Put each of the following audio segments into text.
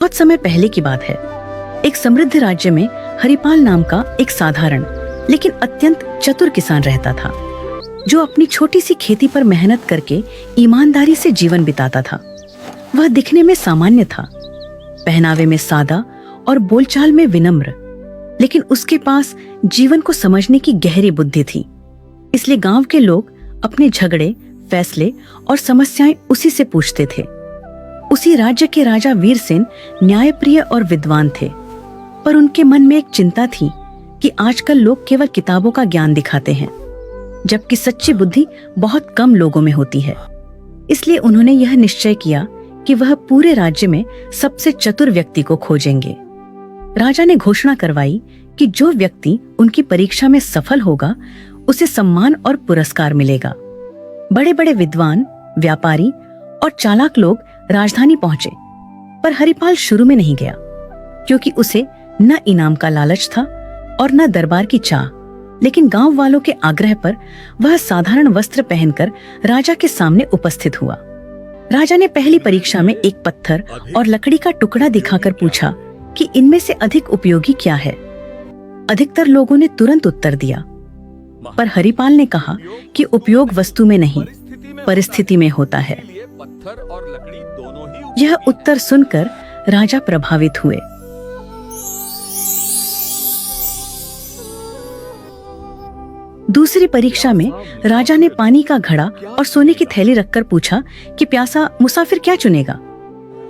बहुत समय पहले की बात है। एक समृद्ध राज्य में हरिपाल नाम का एक साधारण लेकिन अत्यंत चतुर किसान रहता था, जो अपनी छोटी सी खेती पर मेहनत करके ईमानदारी से जीवन बिताता था। वह दिखने में सामान्य था, पहनावे में सादा और बोलचाल में विनम्र, लेकिन उसके पास जीवन को समझने की गहरी बुद्धि थी। इसलिए गांव के लोग अपने झगड़े, फैसले और समस्याएं उसी से पूछते थे। उसी राज्य के राजा वीरसेन न्यायप्रिय और विद्वान थे, पर उनके मन में एक चिंता थी कि आजकल लोग केवल किताबों का ज्ञान दिखाते हैं, जबकि सच्ची बुद्धि बहुत कम लोगों में होती है। इसलिए उन्होंने यह निश्चय किया कि वह पूरे राज्य में सबसे चतुर व्यक्ति को खोजेंगे। राजा ने घोषणा करवाई कि जो व्यक्ति उनकी परीक्षा में सफल होगा, उसे सम्मान और पुरस्कार मिलेगा। बड़े बड़े विद्वान, व्यापारी और चालाक लोग राजधानी पहुंचे, पर हरिपाल शुरू में नहीं गया, क्योंकि उसे न इनाम का लालच था और न दरबार की चाह। लेकिन गांव वालों के आग्रह पर वह साधारण वस्त्र पहनकर राजा के सामने उपस्थित हुआ। राजा ने पहली परीक्षा में एक पत्थर और लकड़ी का टुकड़ा दिखाकर पूछा कि इनमें से अधिक उपयोगी क्या है। अधिकतर लोगों ने तुरंत उत्तर दिया, पर हरिपाल ने कहा कि उपयोग वस्तु में नहीं, परिस्थिति में होता है। यह उत्तर सुनकर राजा प्रभावित हुए। दूसरी परीक्षा में राजा ने पानी का घड़ा और सोने की थैली रखकर पूछा कि प्यासा मुसाफिर क्या चुनेगा।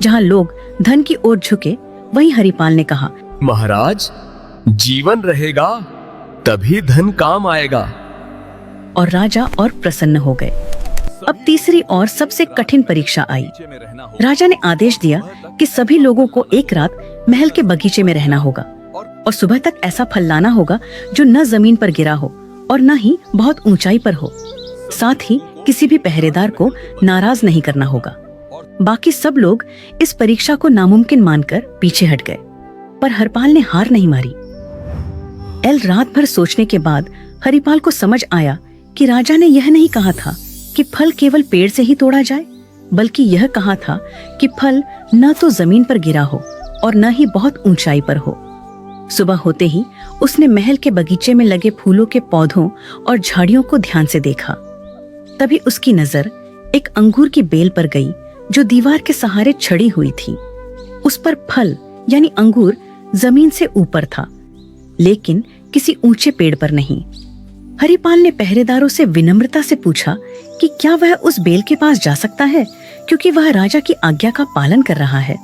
जहां लोग धन की ओर झुके, वहीं हरिपाल ने कहा, महाराज, जीवन रहेगा तभी धन काम आएगा। और राजा और प्रसन्न हो गए। अब तीसरी और सबसे कठिन परीक्षा आई। राजा ने आदेश दिया कि सभी लोगों को एक रात महल के बगीचे में रहना होगा और सुबह तक ऐसा फल लाना होगा जो न जमीन पर गिरा हो और न ही बहुत ऊंचाई पर हो। साथ ही किसी भी पहरेदार को नाराज नहीं करना होगा। बाकी सब लोग इस परीक्षा को नामुमकिन मानकर पीछे हट गए, पर हरिपाल ने हार नहीं मारी। रात भर सोचने के बाद हरिपाल को समझ आया कि राजा ने यह नहीं कहा था कि फल केवल पेड़ से ही तोड़ा जाए, बल्कि यह कहा था कि फल न तो जमीन पर गिरा हो और न ही बहुत ऊंचाई पर हो। सुबह होते ही उसने महल के बगीचे में लगे फूलों के पौधों और झाड़ियों को ध्यान से देखा। तभी उसकी नजर एक अंगूर की बेल पर गई, जो दीवार के सहारे छड़ी हुई थी। उस पर फल यानी अंगूर जमीन से ऊपर था, लेकिन किसी ऊंचे पेड़ पर नहीं। हरिपाल ने पहरेदारों से विनम्रता से पूछा कि क्या वह उस बेल के पास जा सकता है, क्योंकि वह राजा की आज्ञा का पालन कर रहा है।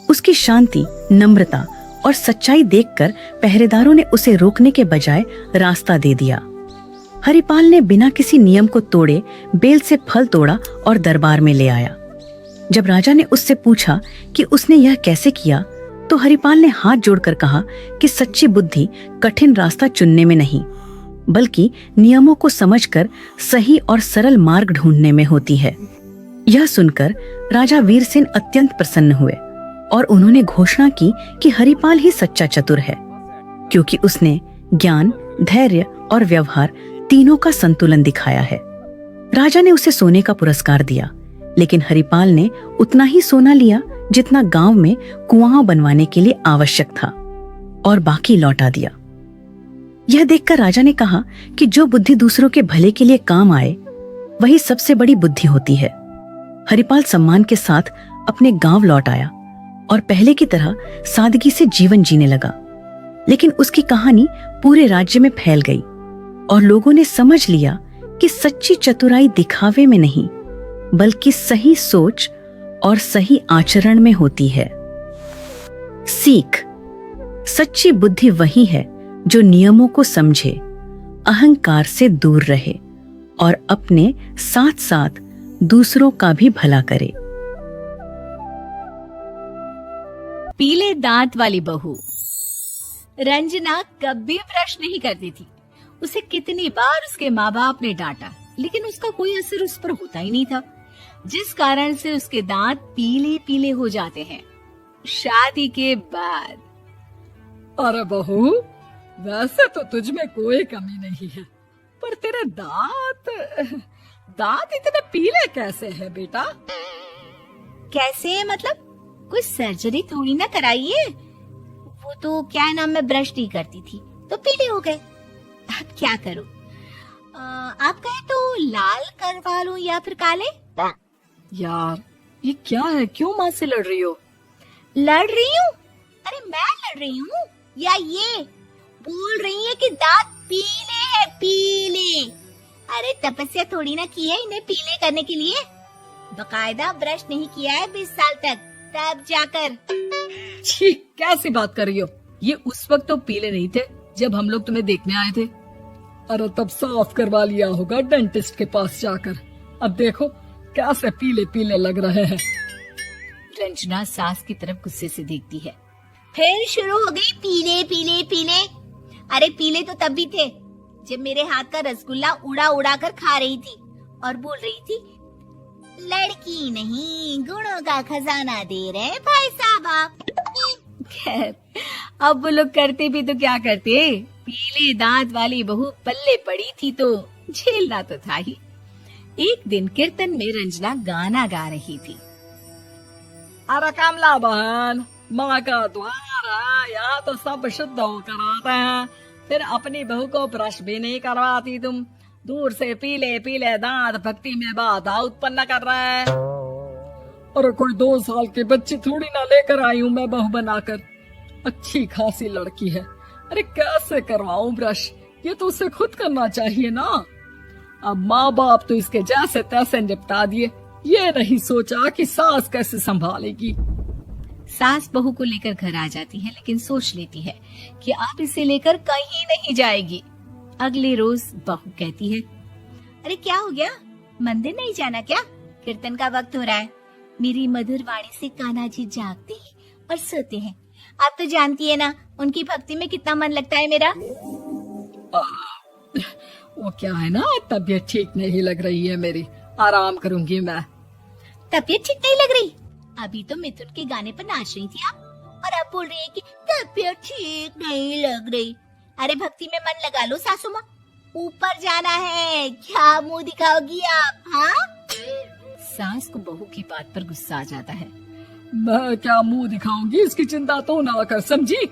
उसकी शांति, नम्रता और सच्चाई देखकर पहरेदारों ने उसे रोकने के बजाय रास्ता दे दिया। हरिपाल ने बिना किसी नियम को तोड़े बेल से फल तोड़ा और दरबार में ले आया। जब राजा ने उससे पूछा कि उसने यह कैसे किया, तो हरिपाल ने हाथ जोड़कर कहा कि सच्ची बुद्धि कठिन रास्ता चुनने में नहीं, बल्कि नियमों को समझकर सही और सरल मार्ग ढूंढने में होती है। यह सुनकर राजा वीरसेन अत्यंत प्रसन्न हुए और उन्होंने घोषणा की कि हरिपाल ही सच्चा चतुर है, क्योंकि उसने ज्ञान, धैर्य और व्यवहार तीनों का संतुलन दिखाया है। राजा ने उसे सोने का पुरस्कार दिया, लेकिन हरिपाल ने उतना ही सोना लिया जितना गांव में कुआं बनवाने के लिए आवश्यक था, और बाकी लौटा दिया। यह देखकर राजा ने कहा कि जो बुद्धि दूसरों के भले के लिए काम आए, वही सबसे बड़ी बुद्धि होती है। हरिपाल सम्मान के साथ अपने गांव लौट आया और पहले की तरह सादगी से जीवन जीने लगा। लेकिन उसकी कहानी पूरे राज्य में फैल गई और लोगों ने समझ लिया कि सच्ची चतुराई दिखावे में नहीं, बल्कि सही सोच और सही आचरण में होती है। सीख: सच्ची बुद्धि वही है जो नियमों को समझे, अहंकार से दूर रहे और अपने साथ साथ दूसरों का भी भला करे। पीले दांत वाली बहू। रंजना कभी ब्रश नहीं करती थी। उसे कितनी बार उसके माँ बाप ने डांटा, लेकिन उसका कोई असर उस पर होता ही नहीं था, जिस कारण से उसके दांत पीले पीले हो जाते हैं। शादी के बाद, अरे बहू, वैसे तो तुझ में कोई कमी नहीं है, पर तेरे दांत इतने पीले कैसे हैं बेटा? कैसे है मतलब? कोई सर्जरी थोड़ी ना कराइए। वो तो क्या नाम में ब्रश नहीं करती थी तो पीले हो गए। अब क्या करूं? आप कहे तो लाल करवा लूं या फिर काले? यार ये क्या है, क्यों माँ से लड़ रही हो? लड़ रही हूँ? अरे मैं लड़ रही हूँ या ये बोल रही है कि दांत पीले हैं, पीले। अरे तपस्या थोड़ी ना की है इन्हें पीले करने के लिए। बकायदा ब्रश नहीं किया है 20 साल तक, तब जाकर। छी, कैसी बात कर रही हो? ये उस वक्त तो पीले नहीं थे जब हम लोग तुम्हें देखने आए थे। अरे तब साफ करवा लिया होगा डेंटिस्ट के पास जाकर। अब देखो कैसे पीले पीले लग रहे हैं। रंजना सास की तरफ गुस्से से देखती है। फिर शुरू हो गई पीले पीले पीले। अरे पीले तो तब भी थे जब मेरे हाथ का रसगुल्ला उड़ा उड़ा कर खा रही थी और बोल रही थी, लड़की नहीं गुणों का खजाना दे रहे भाई साहब आप। खैर अब वो लोग करते भी तो क्या करते, पीले दांत वाली बहू पल्ले पड़ी थी तो झेलना तो था ही। एक दिन कीर्तन में रंजना गाना गा रही थी। अरे कमला बहन, माँ का द्वार है, यहाँ तो सब शुद्ध होकर आते हैं, फिर अपनी बहू को ब्रश भी नहीं करवाती तुम। दूर से पीले पीले दांत भक्ति में बाधा उत्पन्न कर रहे हैं। अरे कोई 2 साल के बच्ची थोड़ी ना लेकर आई हूँ मैं बहू बनाकर। अच्छी खासी लड़की है, अरे कैसे करवाऊं ब्रश? ये तो उसे खुद करना चाहिए ना। अब माँ बाप तो इसके जैसे तैसे निपटा दिए, ये नहीं सोचा कि सास कैसे संभालेगी। सास बहू को लेकर घर आ जाती है लेकिन सोच लेती है कि अब इसे लेकर कहीं नहीं जाएगी। अगले रोज बहू कहती है, अरे क्या हो गया, मंदिर नहीं जाना क्या? कीर्तन का वक्त हो रहा है। मेरी मधुर वाणी से कान्हा जी जागते हैं और सोते हैं। आप तो जानती है ना उनकी भक्ति में कितना मन लगता है मेरा। वो क्या है ना, तबीयत ठीक नहीं लग रही है मेरी, आराम करूंगी मैं। तबीयत ठीक नहीं लग रही? अभी तो मिथुन के गाने पर नाच रही थी आप, और अब बोल रही है कि तबीयत ठीक नहीं लग रही। अरे भक्ति में मन लगा लो सासू माँ, ऊपर जाना है, क्या मुंह दिखाओगी आप? हाँ? सास को बहू की बात पर गुस्सा आ जाता है। मैं क्या मुंह दिखाऊंगी, इसकी चिंता तो ना कर, समझी?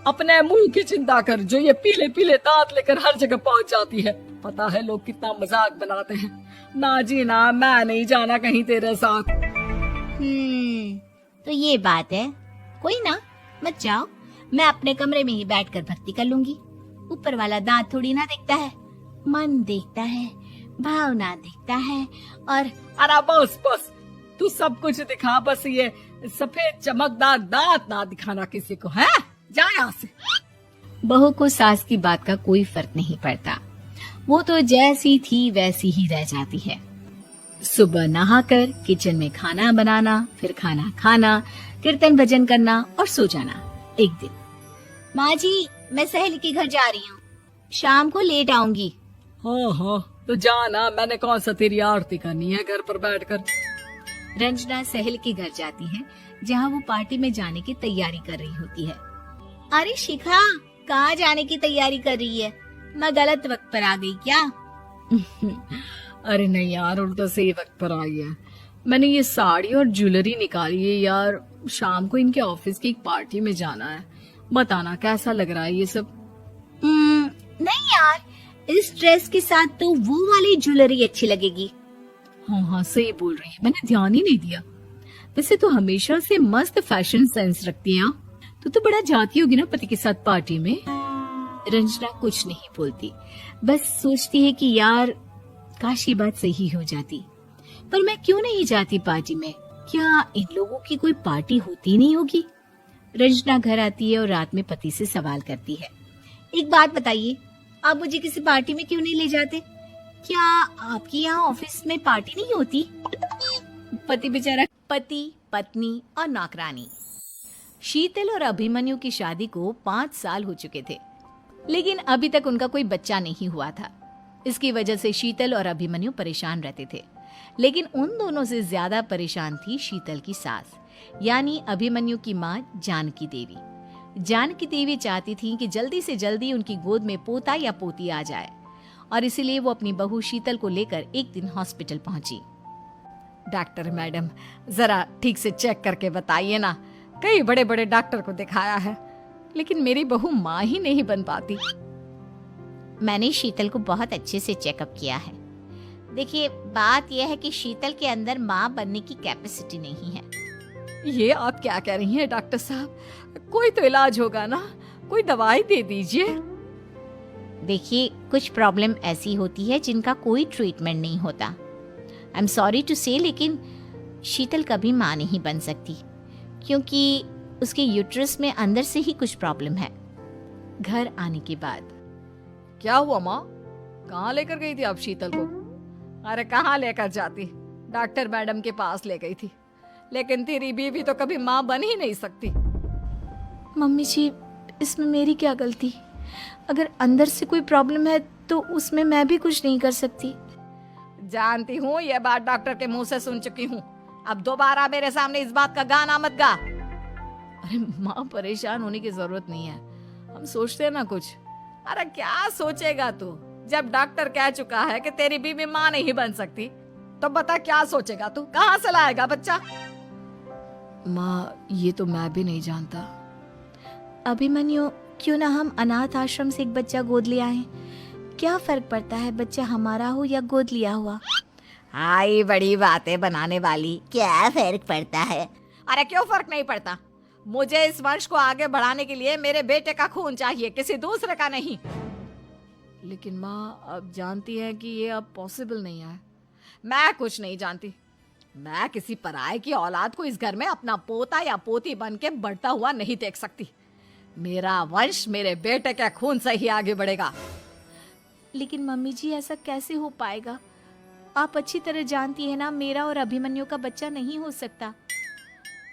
अपने मुंह की चिंता कर, जो ये पीले पीले दांत लेकर हर जगह पहुंच जाती है। पता है लोग कितना मजाक बनाते हैं। ना जी ना, मैं नहीं जाना कहीं तेरे साथ। तो ये बात है, कोई ना, मत जाओ, मैं अपने कमरे में ही बैठकर भक्ति कर लूंगी। ऊपर वाला दांत थोड़ी ना देखता है, मन देखता है, भावना देखता है। और अरे बस बस, तू सब कुछ दिखा, बस ये सफेद चमकदार दांत ना दिखाना किसी को, है? जा यहाँ से। बहू को सास की बात का कोई फर्क नहीं पड़ता, वो तो जैसी थी वैसी ही रह जाती है। सुबह नहाकर किचन में खाना बनाना, फिर खाना खाना, कीर्तन भजन करना और सो जाना। एक दिन, माँ जी मैं सहेली के घर जा रही हूँ, शाम को लेट आऊंगी। हाँ हाँ तो जाना, मैंने कौन सा तेरी आरती करनी है घर पर बैठकर। रंजना सहेली के घर जाती है जहाँ वो पार्टी में जाने की तैयारी कर रही होती है। अरे शिखा, कहाँ जाने की तैयारी कर रही है? मैं गलत वक्त पर आ गई क्या? अरे नहीं यार, उल्टा सही वक्त पर आई है। मैंने ये साड़ी और ज्वेलरी निकाली है यार, शाम को इनके ऑफिस की एक पार्टी में जाना है। बताना कैसा लग रहा है ये सब? नहीं यार, इस ड्रेस के साथ तो वो वाली ज्वेलरी अच्छी लगेगी। हाँ हाँ सही बोल रही है, मैंने ध्यान ही नहीं दिया। वैसे तो हमेशा से मस्त फैशन सेंस रखती है। तो बड़ा जाती होगी ना पति के साथ पार्टी में। रंजना कुछ नहीं बोलती, बस सोचती है कि यार काश ये बात सही हो जाती, पर मैं क्यों नहीं जाती पार्टी में? क्या इन लोगों की कोई पार्टी होती नहीं होगी? रंजना घर आती है और रात में पति से सवाल करती है, एक बात बताइए, आप मुझे किसी पार्टी में क्यों नहीं ले जाते? क्या आपके यहाँ ऑफिस में पार्टी नहीं होती? पति बेचारा, पति, पत्नी और नौकरानी। शीतल और अभिमन्यु की शादी को 5 साल हो चुके थे, लेकिन अभी तक उनका कोई बच्चा नहीं हुआ था। इसकी वजह से शीतल और अभिमन्यु परेशान रहते थे, लेकिन उन दोनों से ज्यादा परेशान थी शीतल की सास, यानी अभिमन्यु की माँ जानकी देवी। जानकी देवी चाहती थी कि जल्दी से जल्दी उनकी गोद में पोता या पोती आ जाए, और इसीलिए वो अपनी बहू शीतल को लेकर एक दिन हॉस्पिटल पहुंची। डॉक्टर मैडम, जरा ठीक से चेक करके बताइए ना, कई बड़े बड़े डॉक्टर को दिखाया है, लेकिन मेरी बहू माँ ही नहीं बन पाती। मैंने शीतल को बहुत अच्छे से चेकअप किया है। देखिए, बात यह है कि शीतल के अंदर माँ बनने की कैपेसिटी नहीं है। ये आप क्या कह रही हैं डॉक्टर साहब? कोई तो इलाज होगा ना, कोई दवाई दे दीजिए। देखिए, कुछ प्रॉब्लम ऐसी होती है जिनका कोई ट्रीटमेंट नहीं होता। आई एम सॉरी टू से, लेकिन शीतल कभी माँ नहीं बन सकती, क्योंकि उसके यूट्रस में अंदर से ही कुछ प्रॉब्लम है। घर आने के बाद क्या हुआ माँ? कहाँ लेकर गई थी आप शीतल को? अरे कहाँ लेकर जाती, डॉक्टर मैडम के पास ले गई थी, लेकिन तेरी बीवी तो कभी माँ बन ही नहीं सकती। मम्मी जी, इसमें मेरी क्या गलती? अगर अंदर से कोई प्रॉब्लम है तो उसमें मैं भी कुछ नहीं कर सकती। जानती हूँ, ये बात डॉक्टर के मुंह से सुन चुकी हूँ। अब दोबारा मेरे सामने इस बात का गाना मत गा। अरे माँ, परेशान होने की जरूरत नहीं है, हम सोचते हैं ना कुछ। अरे क्या सोचेगा तू? जब डॉक्टर कह चुका है कि तेरी बीवी माँ नहीं बन सकती, तो बता क्या सोचेगा तू? कहाँ से लाएगा बच्चा? माँ, ये तो मैं भी नहीं जानता। अभिमन्यु, क्यों ना हम अनाथ आश्रम से एक बच्चा गोद ले आए? क्या फर्क पड़ता है बच्चा हमारा हो या गोद लिया हुआ? आई बड़ी बातें बनाने वाली, क्या फर्क पड़ता है? अरे क्यों फर्क नहीं पड़ता? मुझे इस वंश को आगे बढ़ाने के लिए मेरे बेटे का खून चाहिए, किसी दूसरे का नहीं। लेकिन माँ, अब जानती है कि ये अब पॉसिबल नहीं है। मैं कुछ नहीं जानती। मैं किसी पराये की औलाद को इस घर में अपना पोता या पोती बन के बढ़ता हुआ नहीं देख सकती। मेरा वंश मेरे बेटे के खून से ही आगे बढ़ेगा। लेकिन मम्मी जी, ऐसा कैसे हो पाएगा? आप अच्छी तरह जानती है ना, मेरा और अभिमन्यु का बच्चा नहीं हो सकता।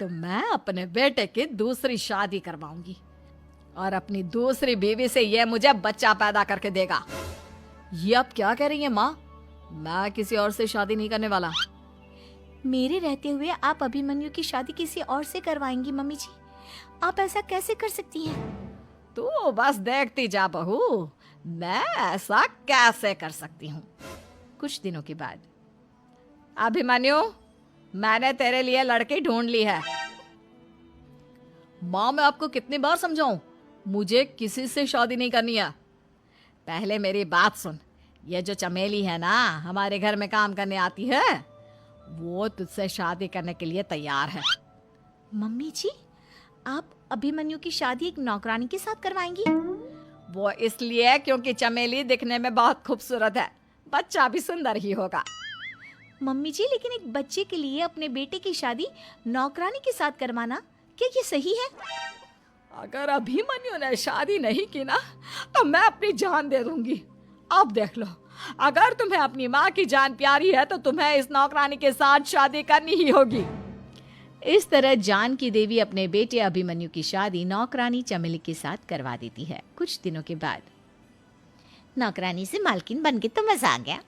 तो मैं अपने बेटे की दूसरी शादी करवाऊंगी और अपनी दूसरी बीवी से ये मुझे बच्चा पैदा करके देगा। ये आप क्या कह रही हैं माँ? मैं किसी और से शादी नहीं करने वाला। मेरे रहते हुए आप अभिमन्यु की शादी किसी और से करवाएंगी? मम्मी जी, आप ऐसा कैसे कर सकती हैं? तू बस देखती जा बहू, मैं ऐसा कैसे कर सकती हूँ। कुछ दिनों के बाद, अभिमन्यु, मैंने तेरे लिए लड़की ढूंढ ली है। माँ, मैं आपको कितनी बार समझाऊं, मुझे किसी से शादी नहीं करनी है। पहले मेरी बात सुन। ये जो चमेली है ना, हमारे घर में काम करने आती है, वो तुझसे शादी करने के लिए तैयार है। मम्मी जी, आप अभिमन्यु की शादी एक नौकरानी के साथ करवाएंगी? वो इसलिए क्योंकि चमेली दिखने में बहुत खूबसूरत है, बच्चा भी सुंदर ही होगा। मम्मी जी, लेकिन एक बच्चे के लिए अपने बेटे की शादी नौकरानी के साथ करवाना, क्या ये सही है? अगर अभिमन्यु ने शादी नहीं की ना, तो मैं अपनी जान दे दूंगी। अब देख लो, अगर तुम्हें अपनी माँ की जान प्यारी है तो तुम्हें इस नौकरानी के साथ शादी करनी ही होगी। इस तरह जानकी देवी अपने बेटे अभिमन्यु की शादी नौकरानी चमेली के साथ करवा देती है। कुछ दिनों के बाद, नौकरानी से मालकिन बन के तो मजा आ गया,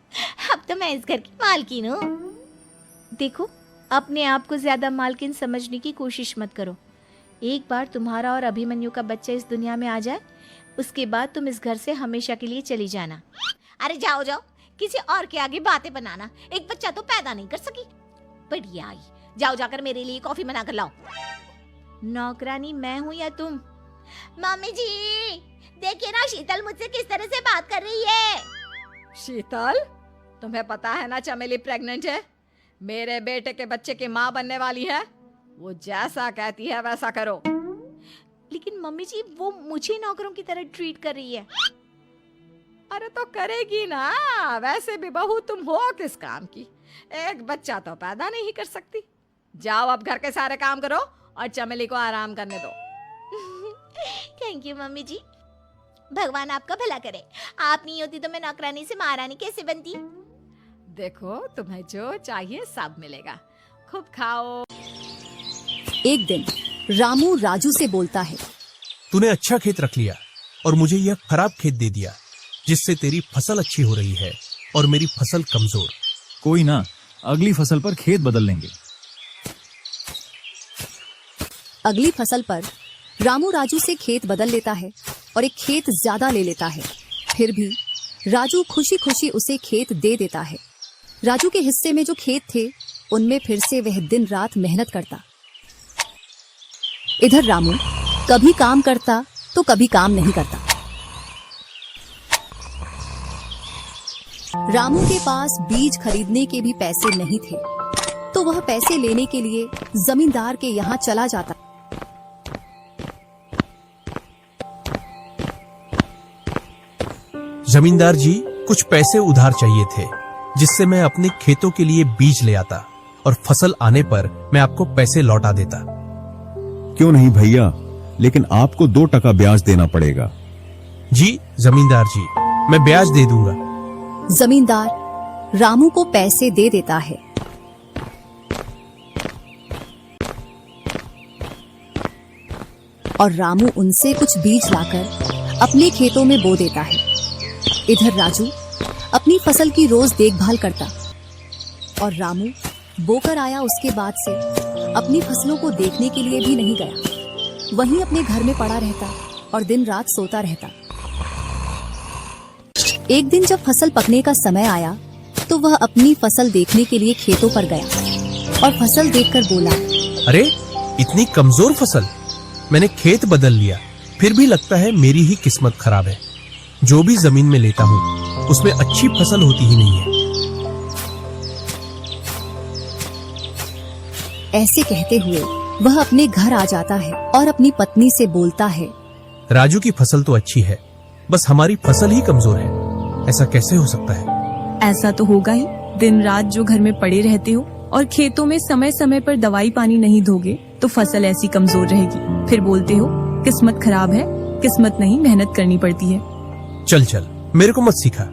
अब तो मैं इस घर की मालकिन हूँ। देखो, अपने आप को ज्यादा मालकिन समझने की कोशिश मत करो। एक बार तुम्हारा और अभिमन्यु का बच्चा इस दुनिया में आ जाए, उसके बाद तुम इस घर से हमेशा के लिए चली जाना। अरे जाओ जाओ, किसी और के आगे बातें बनाना। एक बच्चा तो पैदा नहीं कर सकी, बढ़िया आई। जाओ जाकर मेरे लिए कॉफी बना कर लाओ। नौकरानी मैं हूँ या तुम? मम्मी जी, देखिए ना शीतल मुझसे किस तरह से बात कर रही है। शीतल, तुम्हें पता है ना चमेली प्रेग्नेंट है, मेरे बेटे के बच्चे की माँ बनने वाली है। वो जैसा कहती है वैसा करो। लेकिन मम्मी जी, वो मुझे नौकरों की तरह ट्रीट कर रही है। अरे तो करेगी ना, वैसे भी बहू तुम हो किस काम की, एक बच्चा तो पैदा नहीं कर सकती। जाओ अब घर के सारे काम करो और चमेली को आराम करने दो। थैंक यू मम्मी जी, भगवान आपका भला करे। आप नहीं होती तो मैं नौकरानी से महारानी कैसे बनती। देखो, तुम्हें जो चाहिए सब मिलेगा, खूब खाओ। एक दिन रामू राजू से बोलता है, तूने अच्छा खेत रख लिया और मुझे यह खराब खेत दे दिया, जिससे तेरी फसल अच्छी हो रही है और मेरी फसल कमजोर। कोई ना, अगली फसल पर खेत बदल लेंगे। अगली फसल पर रामू राजू से खेत बदल लेता है और एक खेत ज्यादा ले लेता है। फिर भी राजू खुशी खुशी उसे खेत दे देता है। राजू के हिस्से में जो खेत थे, उनमें फिर से वह दिन रात मेहनत करता। इधर रामू कभी काम करता तो कभी काम नहीं करता। रामू के पास बीज खरीदने के भी पैसे नहीं थे, तो वह पैसे लेने के लिए जमींदार के यहाँ चला जाता। जमींदार जी, कुछ पैसे उधार चाहिए थे, जिससे मैं अपने खेतों के लिए बीज ले आता और फसल आने पर मैं आपको पैसे लौटा देता। क्यों नहीं भैया, लेकिन आपको 2% ब्याज देना पड़ेगा। जी जमींदार जी, मैं ब्याज दे दूंगा। जमींदार रामू को पैसे दे देता है। और रामू उनसे कुछ बीज लाकर अपने खेतों में बो देता है। इधर राजू अपनी फसल की रोज देखभाल करता और रामू बोकर आया उसके बाद से अपनी फसलों को देखने के लिए भी नहीं गया, वहीं अपने घर में पड़ा रहता और दिन रात सोता रहता। एक दिन जब फसल पकने का समय आया तो वह अपनी फसल देखने के लिए खेतों पर गया और फसल देखकर बोला, अरे इतनी कमजोर फसल, मैंने खेत बदल लिया, फिर भी लगता है मेरी ही किस्मत खराब है। जो भी जमीन में लेता हूँ उसमें अच्छी फसल होती ही नहीं है। ऐसे कहते हुए वह अपने घर आ जाता है और अपनी पत्नी से बोलता है, राजू की फसल तो अच्छी है, बस हमारी फसल ही कमजोर है। ऐसा कैसे हो सकता है? ऐसा तो होगा ही। दिन रात जो घर में पड़े रहते हो और खेतों में समय समय पर दवाई पानी नहीं दोगे तो फसल ऐसी कमजोर रहेगी। फिर बोलते हो किस्मत खराब है। किस्मत नहीं, मेहनत करनी पड़ती है। चल चल, मेरे को मत सिखा।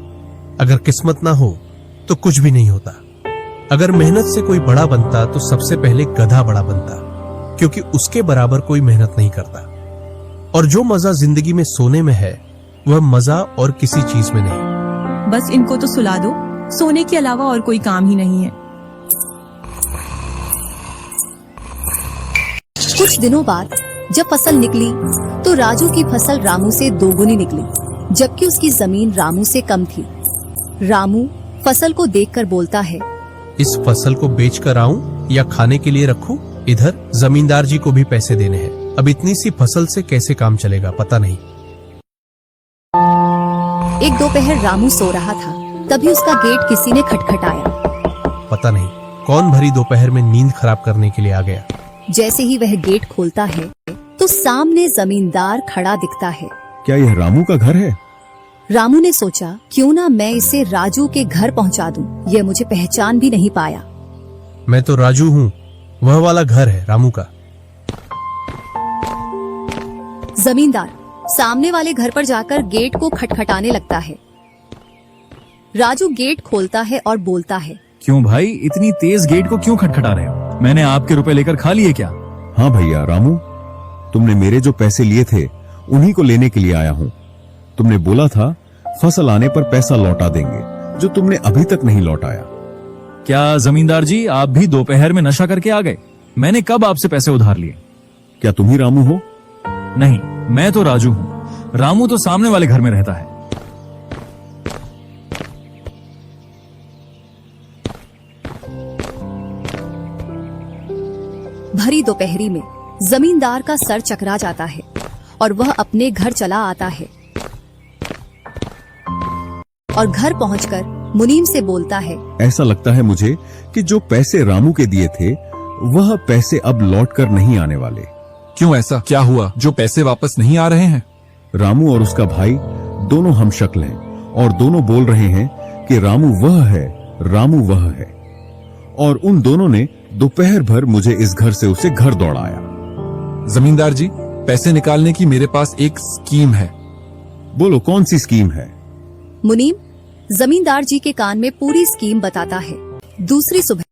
अगर किस्मत ना हो तो कुछ भी नहीं होता। अगर मेहनत से कोई बड़ा बनता तो सबसे पहले गधा बड़ा बनता, क्योंकि उसके बराबर कोई मेहनत नहीं करता। और जो मजा जिंदगी में सोने में है वह मजा और किसी चीज में नहीं। बस इनको तो सुला दो, सोने के अलावा और कोई काम ही नहीं है। कुछ दिनों बाद जब फसल निकली तो राजू की फसल रामू से दोगुनी निकली, जबकि उसकी जमीन रामू से कम थी। रामू फसल को देखकर बोलता है, इस फसल को बेच कर आऊं या खाने के लिए रखूं? इधर जमींदार जी को भी पैसे देने हैं। अब इतनी सी फसल से कैसे काम चलेगा पता नहीं। एक दोपहर रामू सो रहा था, तभी उसका गेट किसी ने खटखटाया। पता नहीं कौन भरी दोपहर में नींद खराब करने के लिए आ गया। जैसे ही वह गेट खोलता है तो सामने जमींदार खड़ा दिखता है। क्या यह रामू का घर है? रामू ने सोचा, क्यों ना मैं इसे राजू के घर पहुंचा दूं, यह मुझे पहचान भी नहीं पाया। मैं तो राजू हूँ, वह वाला घर है रामू का। जमींदार सामने वाले घर पर जाकर गेट को खटखटाने लगता है। राजू गेट खोलता है और बोलता है, क्यों भाई, इतनी तेज गेट को क्यों खटखटा रहे हो? मैंने आपके रुपए लेकर खा लिए क्या? हाँ भैया रामू, तुमने मेरे जो पैसे लिए थे उन्हीं को लेने के लिए आया हूँ। तुमने बोला था फसल आने पर पैसा लौटा देंगे, जो तुमने अभी तक नहीं लौटाया। क्या जमींदार जी, आप भी दोपहर में नशा करके आ गए? मैंने कब आपसे पैसे उधार लिए? क्या तुम ही रामू हो? नहीं, मैं तो राजू हूँ। रामू तो सामने वाले घर में रहता है। भरी दोपहरी में जमींदार का सर चकरा जाता है और वह अपने घर चला आता है और घर पहुंचकर मुनीम से बोलता है, ऐसा लगता है मुझे कि जो पैसे रामू के दिए थे वह पैसे अब लौट कर नहीं आने वाले। क्यों, ऐसा क्या हुआ जो पैसे वापस नहीं आ रहे हैं? रामू और उसका भाई दोनों हमशक्ल हैं और दोनों बोल रहे हैं कि रामू वह है, रामू वह है। और उन दोनों ने दोपहर भर मुझे इस घर से उसे घर दौड़ाया। जमींदार जी, पैसे निकालने की मेरे पास एक स्कीम है। बोलो कौन सी स्कीम है? मुनीम जमींदार जी के कान में पूरी स्कीम बताता है। दूसरी सुबह